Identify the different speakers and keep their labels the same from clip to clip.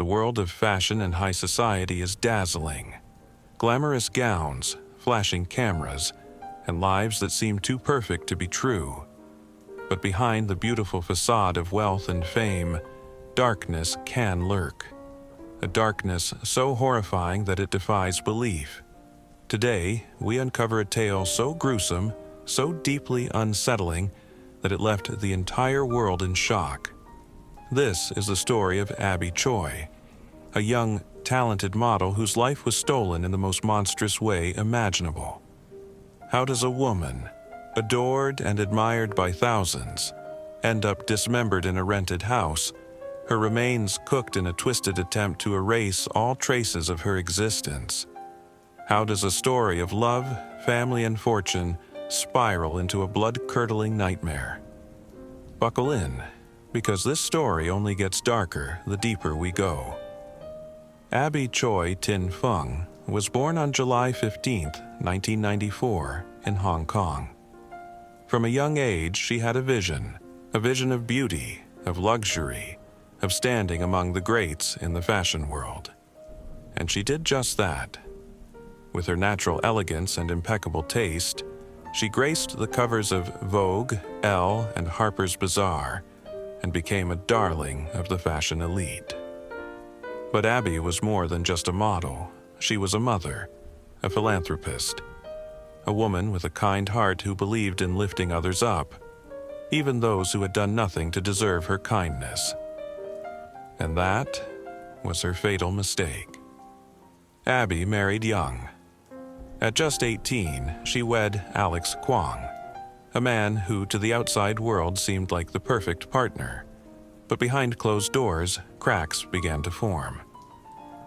Speaker 1: world of fashion and high society is dazzling. Glamorous gowns, flashing cameras, and lives that seem too perfect to be true. But behind the beautiful facade of wealth and fame, darkness can lurk. A darkness so horrifying that it defies belief. Today, we uncover a tale so gruesome, so deeply unsettling, that it left the entire world in shock. This is the story of Abby Choi, a young, talented model whose life was stolen in the most monstrous way imaginable. How does a woman, adored and admired by thousands, end up dismembered in a rented house, her remains cooked in a twisted attempt to erase all traces of her existence? How does a story of love, family, and fortune spiral into a blood-curdling nightmare? Buckle in, because this story only gets darker the deeper we go. Abby Choi Tin Fung was born on July 15, 1994, in Hong Kong. From a young age, she had a vision of beauty, of luxury, of standing among the greats in the fashion world. And she did just that. With her natural elegance and impeccable taste, she graced the covers of Vogue, Elle, and Harper's Bazaar, and became a darling of the fashion elite. But Abby was more than just a model. She was a mother, a philanthropist, a woman with a kind heart who believed in lifting others up, even those who had done nothing to deserve her kindness. And that was her fatal mistake. Abby married young. At just 18, she wed Alex Kwong, a man who to the outside world seemed like the perfect partner. But behind closed doors, cracks began to form.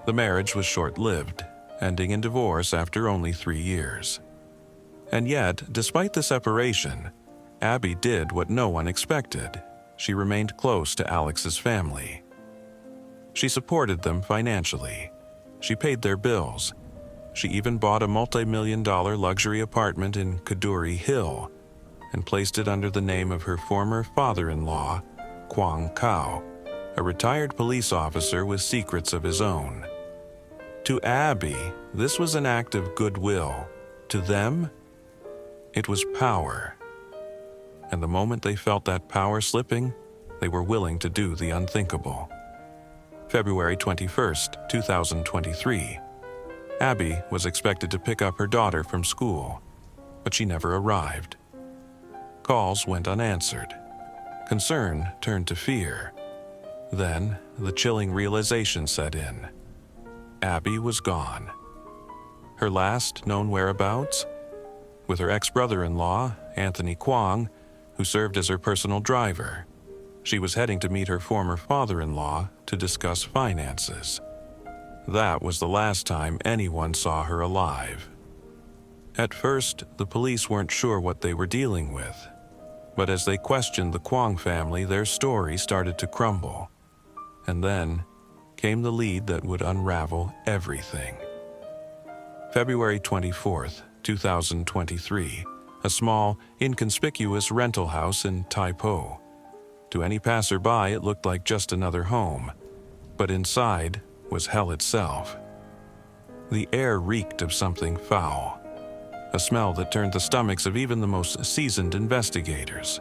Speaker 1: The marriage was short-lived, ending in divorce after only 3 years. And yet, despite the separation, Abby did what no one expected. She remained close to Alex's family. She supported them financially. She paid their bills. She even bought a multi-million-dollar luxury apartment in Kadoorie Hill and placed it under the name of her former father-in-law, Kwong Kao, a retired police officer with secrets of his own. To Abby, this was an act of goodwill. To them, it was power. And the moment they felt that power slipping, they were willing to do the unthinkable. February 21st, 2023. Abby was expected to pick up her daughter from school, but she never arrived. Calls went unanswered. Concern turned to fear. Then, the chilling realization set in. Abby was gone. Her last known whereabouts? With her ex-brother-in-law, Anthony Kwong, who served as her personal driver. She was heading to meet her former father-in-law to discuss finances. That was the last time anyone saw her alive. At first, the police weren't sure what they were dealing with. But as they questioned the Kwong family, their story started to crumble. And then came the lead that would unravel everything. February 24th, 2023, a small, inconspicuous rental house in Tai Po. To any passerby, it looked like just another home, but inside was hell itself. The air reeked of something foul, a smell that turned the stomachs of even the most seasoned investigators.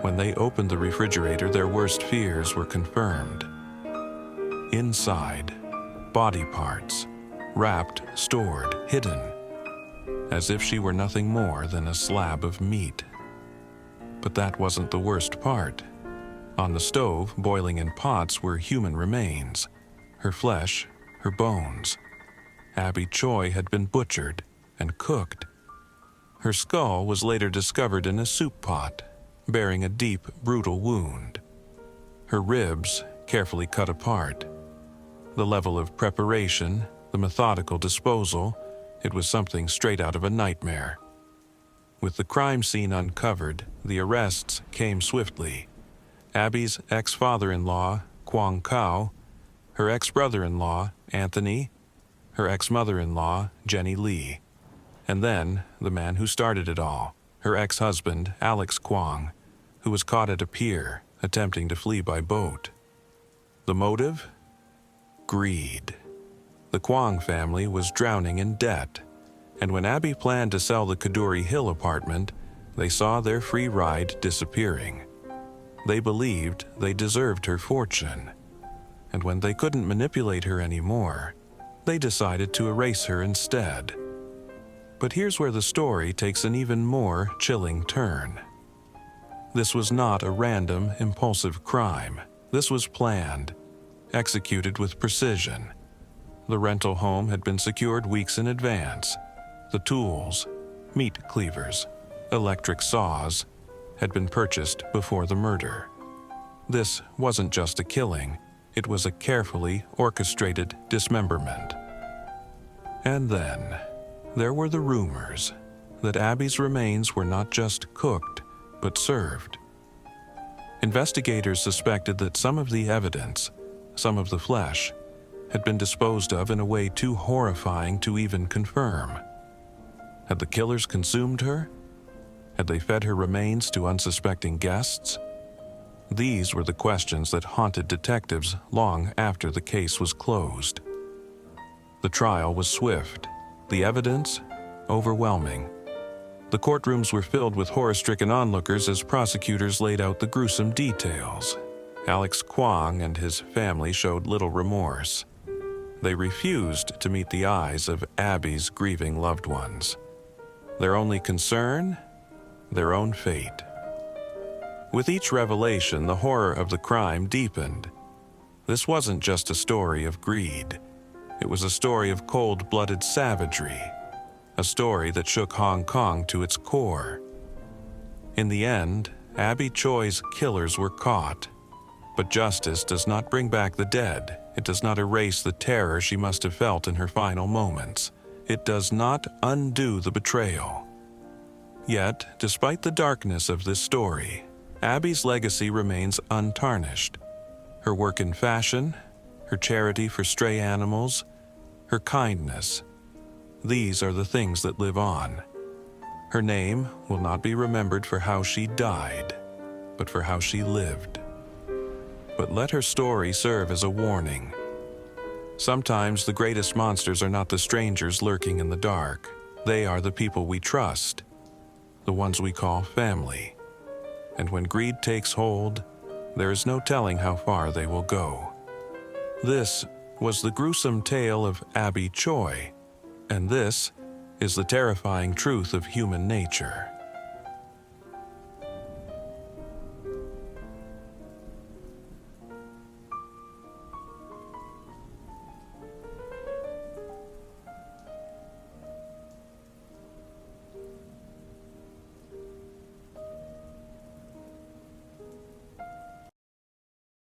Speaker 1: When they opened the refrigerator, their worst fears were confirmed. Inside, body parts, wrapped, stored, hidden, as if she were nothing more than a slab of meat. But that wasn't the worst part. On the stove, boiling in pots, were human remains. Her flesh, her bones. Abby Choi had been butchered and cooked. Her skull was later discovered in a soup pot, bearing a deep, brutal wound. Her ribs carefully cut apart. The level of preparation, the methodical disposal, it was something straight out of a nightmare. With the crime scene uncovered, the arrests came swiftly. Abby's ex-father-in-law, Kwong Kao, her ex-brother-in-law, Anthony, her ex-mother-in-law, Jenny Lee, and then the man who started it all, her ex-husband, Alex Kwong, who was caught at a pier, attempting to flee by boat. The motive? Greed. The Kwong family was drowning in debt, and when Abby planned to sell the Kaduri Hill apartment, they saw their free ride disappearing. They believed they deserved her fortune, and when they couldn't manipulate her anymore, they decided to erase her instead. But here's where the story takes an even more chilling turn. This was not a random, impulsive crime. This was planned, executed with precision. The rental home had been secured weeks in advance. The tools, meat cleavers, electric saws, had been purchased before the murder. This wasn't just a killing, it was a carefully orchestrated dismemberment. And then, there were the rumors that Abby's remains were not just cooked, but served. Investigators suspected that some of the evidence, some of the flesh, had been disposed of in a way too horrifying to even confirm. Had the killers consumed her? Had they fed her remains to unsuspecting guests? These were the questions that haunted detectives long after the case was closed. The trial was swift, the evidence overwhelming. The courtrooms were filled with horror-stricken onlookers as prosecutors laid out the gruesome details. Alex Kwong and his family showed little remorse. They refused to meet the eyes of Abby's grieving loved ones. Their only concern? Their own fate. With each revelation, the horror of the crime deepened. This wasn't just a story of greed. It was a story of cold-blooded savagery, a story that shook Hong Kong to its core. In the end, Abby Choi's killers were caught. But justice does not bring back the dead. It does not erase the terror she must have felt in her final moments. It does not undo the betrayal. Yet, despite the darkness of this story, Abby's legacy remains untarnished. Her work in fashion, her charity for stray animals, her kindness, these are the things that live on. Her name will not be remembered for how she died, but for how she lived. But let her story serve as a warning. Sometimes the greatest monsters are not the strangers lurking in the dark. They are the people we trust, the ones we call family. And when greed takes hold, there is no telling how far they will go. This was the gruesome tale of Abby Choi, and this is the terrifying truth of human nature.